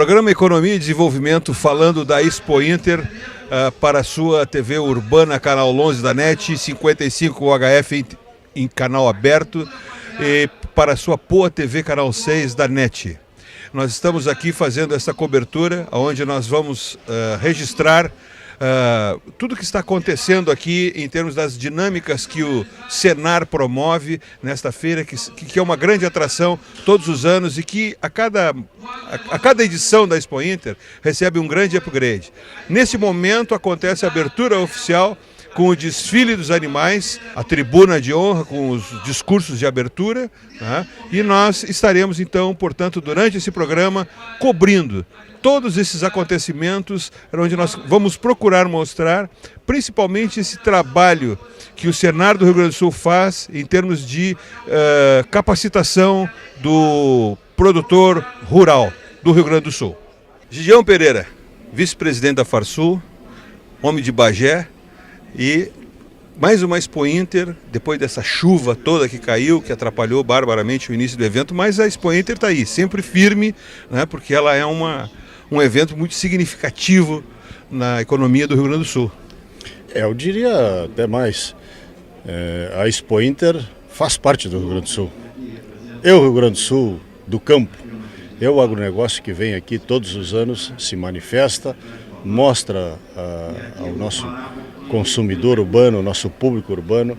Programa Economia e Desenvolvimento falando da Expo Inter para a sua TV Urbana, canal 11 da NET, 55 UHF em canal aberto e para a sua Poa TV, canal 6 da NET. Nós estamos aqui fazendo essa cobertura, onde nós vamos registrar tudo que está acontecendo aqui em termos das dinâmicas que o Senar promove nesta feira, que é uma grande atração todos os anos e que a cada edição da Expo Inter recebe um grande upgrade. Nesse momento acontece a abertura oficial com o desfile dos animais, a tribuna de honra com os discursos de abertura, né? E nós estaremos então, portanto, durante esse programa, cobrindo todos esses acontecimentos, onde nós vamos procurar mostrar, principalmente esse trabalho que o Senar do Rio Grande do Sul faz em termos de capacitação do produtor rural do Rio Grande do Sul. Gideão Pereira, vice-presidente da Farsul, homem de Bagé, e mais uma Expo Inter, depois dessa chuva toda que caiu, que atrapalhou barbaramente o início do evento, mas a Expo Inter está aí, sempre firme, né, porque ela é um evento muito significativo na economia do Rio Grande do Sul. Eu diria até mais, a Expo Inter faz parte do Rio Grande do Sul. O Rio Grande do Sul, do campo, o agronegócio que vem aqui todos os anos, se manifesta, mostra ao nosso consumidor urbano, ao nosso público urbano,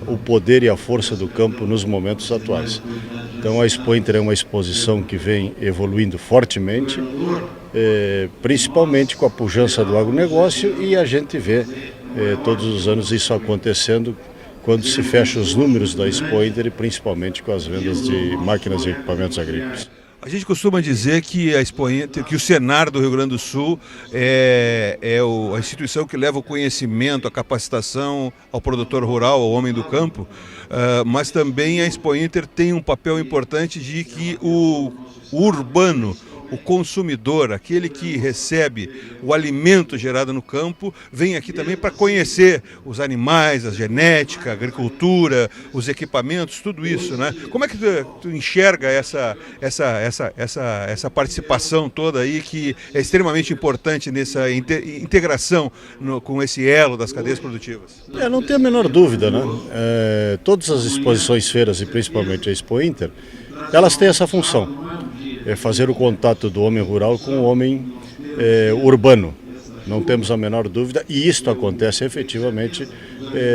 o poder e a força do campo nos momentos atuais. Então a Expo Inter é uma exposição que vem evoluindo fortemente, principalmente com a pujança do agronegócio, e a gente vê todos os anos isso acontecendo quando se fecha os números da Expo Inter, e principalmente com as vendas de máquinas e equipamentos agrícolas. A gente costuma dizer que a Expo Inter, que o Senar do Rio Grande do Sul é a instituição que leva o conhecimento, a capacitação ao produtor rural, ao homem do campo, mas também a Expo Inter tem um papel importante de que o urbano, o consumidor, aquele que recebe o alimento gerado no campo, vem aqui também para conhecer os animais, a genética, a agricultura, os equipamentos, tudo isso, né? Como é que tu enxerga essa participação toda aí, que é extremamente importante nessa integração com esse elo das cadeias produtivas? Não tenho a menor dúvida, né? Todas as exposições, feiras e principalmente a Expo Inter, elas têm essa função. É fazer o contato do homem rural com o homem urbano. Não temos a menor dúvida, e isto acontece efetivamente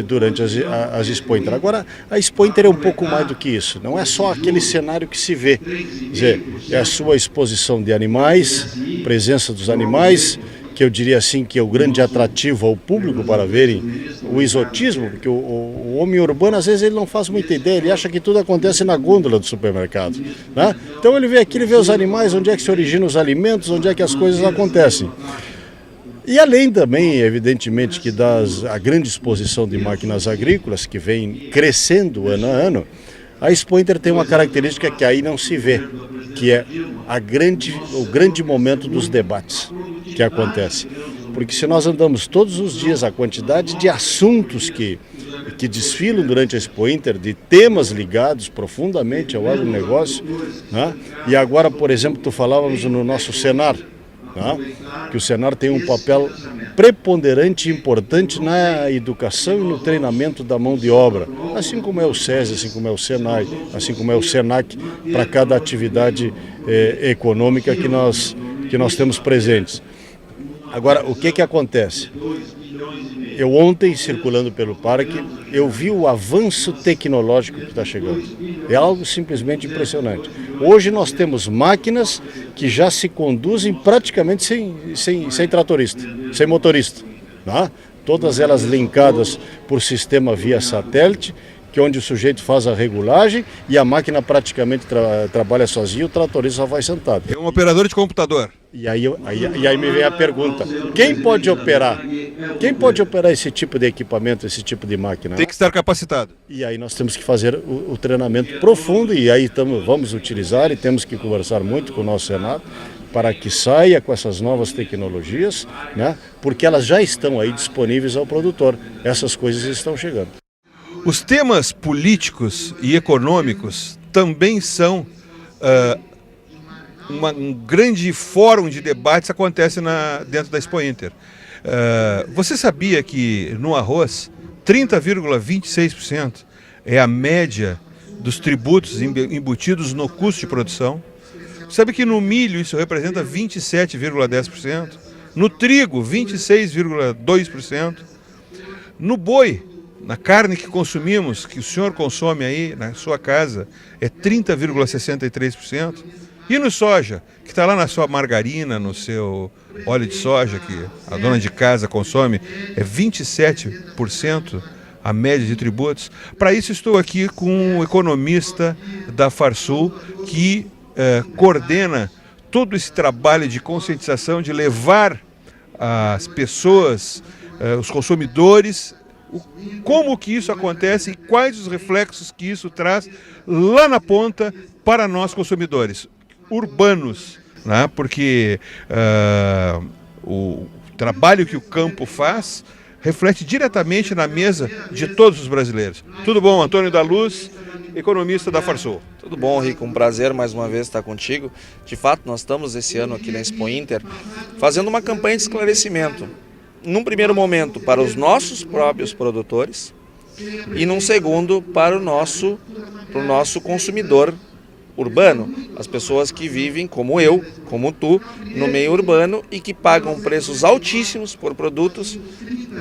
durante as Expo Inter. Agora, a Expo Inter é um pouco mais do que isso, não é só aquele cenário que se vê. Quer dizer, é a sua exposição de animais, presença dos animais, que eu diria assim que é o grande atrativo ao público para verem o exotismo, porque o homem urbano às vezes ele não faz muita ideia, ele acha que tudo acontece na gôndola do supermercado, né? Então ele vê aqui, ele vê os animais, onde é que se originam os alimentos, onde é que as coisas acontecem. E além também, evidentemente, que a grande exposição de máquinas agrícolas, que vem crescendo ano a ano, a Expo Inter tem uma característica que aí não se vê, que é o grande momento dos debates que acontece. Porque se nós andamos todos os dias, a quantidade de assuntos que desfilam durante a Expo Inter, de temas ligados profundamente ao agronegócio, né? E agora, por exemplo, tu falávamos no nosso Senar, né? Que o Senar tem um papel preponderante e importante na educação e no treinamento da mão de obra, assim como é o SESI, assim como é o SENAI, assim como é o SENAC, para cada atividade econômica que nós temos presentes. Agora, o que acontece? Eu ontem, circulando pelo parque, eu vi o avanço tecnológico que está chegando. É algo simplesmente impressionante. Hoje nós temos máquinas que já se conduzem praticamente sem tratorista, sem motorista, né? Todas elas linkadas por sistema via satélite, que é onde o sujeito faz a regulagem e a máquina praticamente trabalha sozinha, o tratorista só vai sentado. É um operador de computador. E aí me vem a pergunta, quem pode operar esse tipo de equipamento, esse tipo de máquina? Tem que estar capacitado. E aí nós temos que fazer o treinamento profundo, e aí vamos utilizar e temos que conversar muito com o nosso Senado para que saia com essas novas tecnologias, né? Porque elas já estão aí disponíveis ao produtor. Essas coisas estão chegando. Os temas políticos e econômicos também são um grande fórum de debates acontece dentro da Expo Inter. Você sabia que no arroz 30,26% é a média dos tributos embutidos no custo de produção? Sabe que no milho isso representa 27,10%, no trigo 26,2%, no boi, na carne que consumimos, que o senhor consome aí na sua casa, é 30,63%. E no soja, que está lá na sua margarina, no seu óleo de soja, que a dona de casa consome, é 27% a média de tributos. Para isso estou aqui com um economista da Farsul, que coordena todo esse trabalho de conscientização, de levar as pessoas, os consumidores, como que isso acontece e quais os reflexos que isso traz lá na ponta para nós consumidores urbanos, né? Porque o trabalho que o campo faz reflete diretamente na mesa de todos os brasileiros. Tudo bom, Antônio da Luz, economista da Farsul? Tudo bom, Rico, um prazer mais uma vez estar contigo. De fato, nós estamos esse ano aqui na Expo Inter fazendo uma campanha de esclarecimento. Num primeiro momento para os nossos próprios produtores e num segundo para o nosso consumidor urbano, as pessoas que vivem como eu, como tu, no meio urbano e que pagam preços altíssimos por produtos,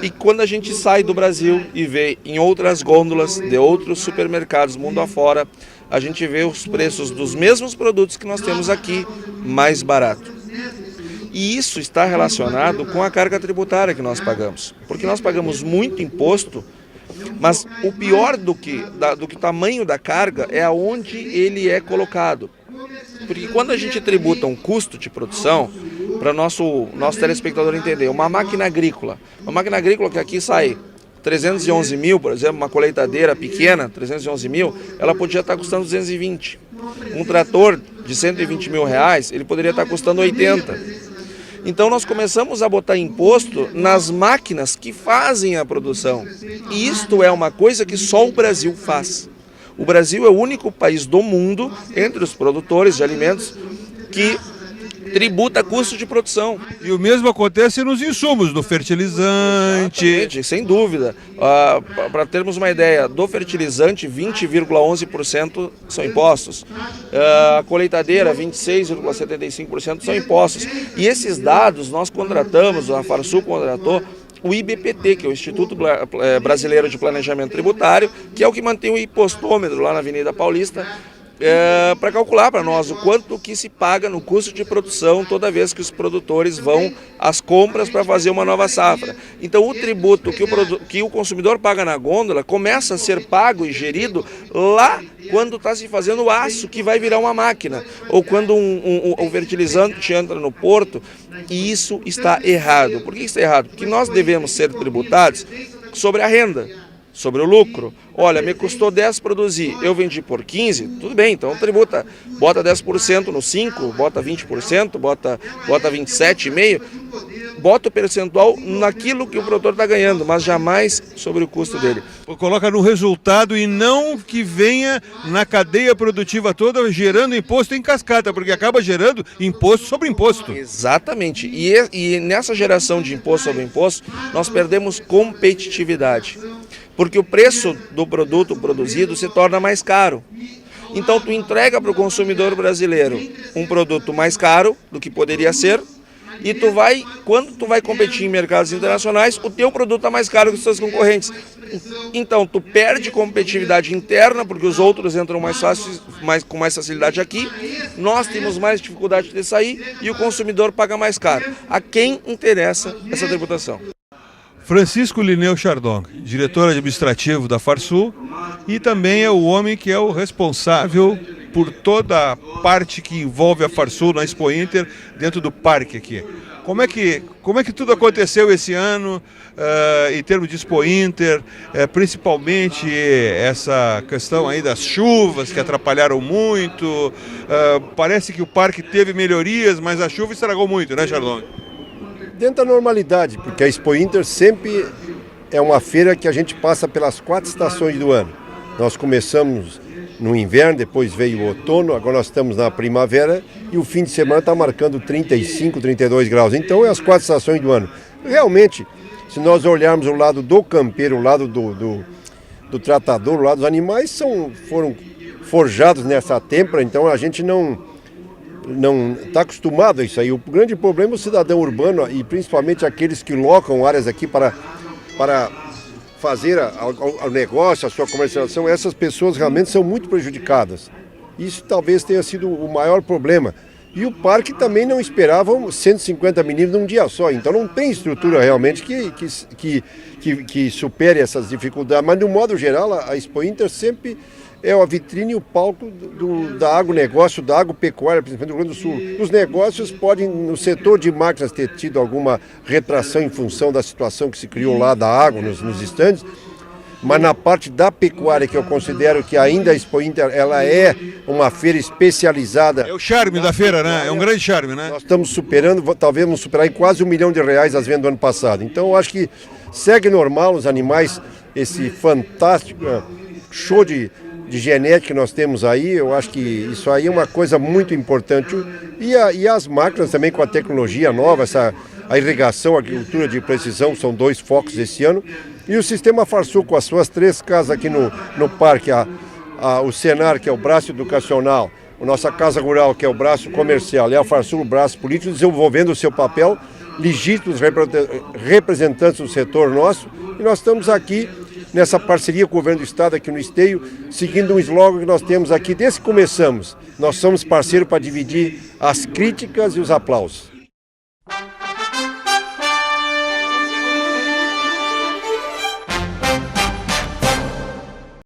e quando a gente sai do Brasil e vê em outras gôndolas de outros supermercados mundo afora, a gente vê os preços dos mesmos produtos que nós temos aqui mais barato. E isso está relacionado com a carga tributária que nós pagamos, porque nós pagamos muito imposto, mas o pior do que o tamanho da carga é aonde ele é colocado. Porque quando a gente tributa um custo de produção, para nosso telespectador entender, uma máquina agrícola que aqui sai 311 mil, por exemplo, uma colheitadeira pequena, 311 mil, ela podia estar custando 220. Um trator de 120 mil reais, ele poderia estar custando 80. Então nós começamos a botar imposto nas máquinas que fazem a produção. E isto é uma coisa que só o Brasil faz. O Brasil é o único país do mundo, entre os produtores de alimentos, que tributa custo de produção. E o mesmo acontece nos insumos, do fertilizante. Exatamente, sem dúvida. Para termos uma ideia, do fertilizante, 20,11% são impostos. A colheitadeira, 26,75% são impostos. E esses dados nós contratamos, a Farsul contratou, o IBPT, que é o Instituto Brasileiro de Planejamento Tributário, que é o que mantém o impostômetro lá na Avenida Paulista, para calcular para nós o quanto que se paga no custo de produção toda vez que os produtores vão às compras para fazer uma nova safra. Então o tributo que o consumidor paga na gôndola começa a ser pago e gerido lá quando está se fazendo o aço que vai virar uma máquina, ou quando um fertilizante entra no porto, e isso está errado. Por que isso está errado? Porque nós devemos ser tributados sobre a renda, sobre o lucro. Olha, me custou 10 produzir, eu vendi por 15, tudo bem, então tributa, bota 10% no 5, bota 20%, bota 27,5%, bota o percentual naquilo que o produtor está ganhando, mas jamais sobre o custo dele. Coloca no resultado e não que venha na cadeia produtiva toda gerando imposto em cascata, porque acaba gerando imposto sobre imposto. Exatamente, e nessa geração de imposto sobre imposto, nós perdemos competitividade. Porque o preço do produto produzido se torna mais caro. Então tu entrega para o consumidor brasileiro um produto mais caro do que poderia ser, e quando tu vai competir em mercados internacionais, o teu produto está mais caro que os seus concorrentes. Então tu perde competitividade interna, porque os outros entram com mais facilidade aqui, nós temos mais dificuldade de sair e o consumidor paga mais caro. A quem interessa essa tributação? Francisco Lineu Chardon, diretor administrativo da Farsul, e também é o homem que é o responsável por toda a parte que envolve a Farsul na Expo Inter dentro do parque aqui. Como é que tudo aconteceu esse ano em termos de Expo Inter, principalmente essa questão aí das chuvas que atrapalharam muito, parece que o parque teve melhorias, mas a chuva estragou muito, né, Chardon? Dentro da normalidade, porque a Expo Inter sempre é uma feira que a gente passa pelas 4 estações do ano. Nós começamos no inverno, depois veio o outono, agora nós estamos na primavera e o fim de semana está marcando 35, 32 graus. Então é as 4 estações do ano. Realmente, se nós olharmos o lado do campeiro, o lado do tratador, o lado dos animais, foram forjados nessa têmpera, então a gente não está acostumado a isso aí. O grande problema é o cidadão urbano e principalmente aqueles que locam áreas aqui para fazer o negócio, a sua comercialização. Essas pessoas realmente são muito prejudicadas. Isso talvez tenha sido o maior problema. E o parque também não esperava 150 meninos num dia só, então não tem estrutura realmente que supere essas dificuldades. Mas, de um modo geral, a Expo Inter sempre é a vitrine e o palco da agronegócio, da agropecuária, principalmente do Rio Grande do Sul. Os negócios podem, no setor de máquinas, ter tido alguma retração em função da situação que se criou lá da água nos estandes, mas na parte da pecuária, que eu considero que ainda a Expo Inter ela é uma feira especializada. É o charme da feira, né? É um grande charme, né? Nós estamos superando, talvez vamos superar em quase R$1 milhão as vendas do ano passado. Então eu acho que segue normal os animais, esse fantástico show de genética que nós temos aí. Eu acho que isso aí é uma coisa muito importante. E as máquinas também com a tecnologia nova, a irrigação, a agricultura de precisão, são 2 focos esse ano. E o Sistema Farsul, com as suas 3 casas aqui no parque, o Senar, que é o braço educacional, a nossa Casa Rural, que é o braço comercial, e a Farsul, o braço político, desenvolvendo o seu papel, legítimos representantes do setor nosso. E nós estamos aqui nessa parceria com o Governo do Estado, aqui no Esteio, seguindo um slogan que nós temos aqui desde que começamos. Nós somos parceiros para dividir as críticas e os aplausos.